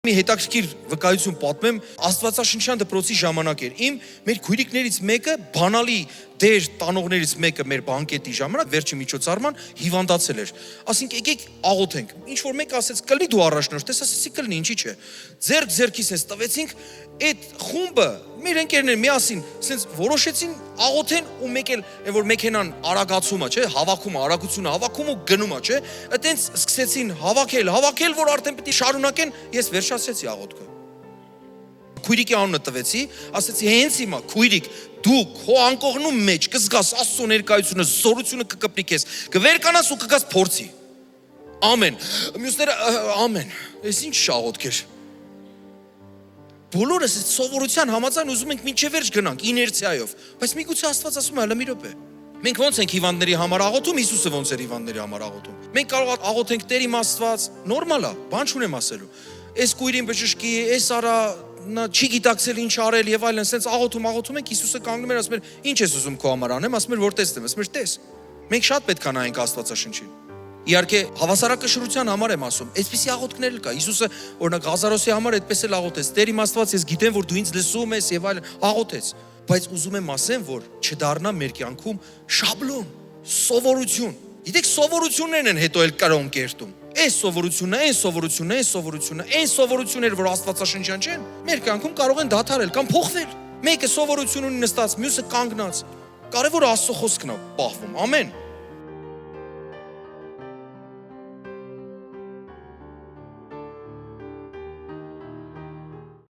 Մի հետաքրքիր վկայություն պատմեմ, Աստվածաշնչյան դպրոցի ժամանակ էր։ Մեր քույրիկներից մեկը, բանալի դեր տանողներից մեկը մեր բանկետի ժամանակ վերջի միջոցառման հիվանդացել էր։ Ասենք եկեք աղոթենք։ Ինչ որ մեկը ասեց կլինի դու առաջնորդես, ասեցի կլինի, ինչի՞ չէ։ Ձերք ձերքիս էս տվեցինք, այդ խումբը մեր ընկերներ միասին ասենց որոշեցին աղոթեն ու մեկ էլ այն որ մեքենան արագացումը, չէ, հավաքումը, արագությունը հավաքում ու գնումը, չէ, այտենց սկսեցին հավաքել, որ արդեն պետք է շարունակեն, ես վերջացրեցի աղոթքը։ Քույրիկի անունը տվեցի, ասեցի հենց հիմա քույրիկ դու քո անկողնում մեջ կզգաս Աստծո ներկայությունը, զորությունը կկպրի քեզ, կվերկանաս ու կգաս փորձի։ Ամեն։ Մյուսները ամեն։ Այս ինչ աղոթք էր։ Բոլորս այդ սովորության համաձայն ուզում ենք մինչև վերջ գնանք իներցիայով, բայց միգուցե Աստված ասում է հələ մի րոպե։ Մենք ոնց ենք հիվանդների համար աղոթում, Հիսուսը ոնց էր հիվանդների համար աղոթում։ Մենք կարող ենք աղոթենք Տեր իմ Աստված, նորմալ է, բան չունեմ ասելու։ Այս քույրին բժշկի, այս արա նա չի գիտակցել ինչ արել եւ այլն, sense աղոթում ենք, Հիսուսը կանգնում էր ասում էր, ինչ ես ուզում քո համար անեմ, ասում էր որ տեսնեմ, ասում էր տես։ Մենք շատ պետք է նայենք Աստվածաշնչին։ Իհարկե հավասարակշռության համար եմ ասում, այսպիսի աղոթքներ կա։ Հիսուսը օրինակ Ղազարոսի համար այդպես էլ աղոթեց. Տեր իմ Աստված, ես գիտեմ, որ դու ինձ լսում ես եւ այլն, աղոթեց։ Բայց ուզում եմ ասեմ, որ չդառնա մեր կյանքում շաբլոն, սովորություն։ Գիտեք, սովորություններն են հետո էլ կրոն կերտում։ Այս սովորությունը, այն սովորությունները, որ Աստվածաշնչյան չեն, մեր կյանքում կարող են դադարել կամ փոխվել։ Մեկը սովորություն ունի նստած, մյուսը կանգնած։ Կարևորը Աստծո խոսքն է պահվում։ Ամեն։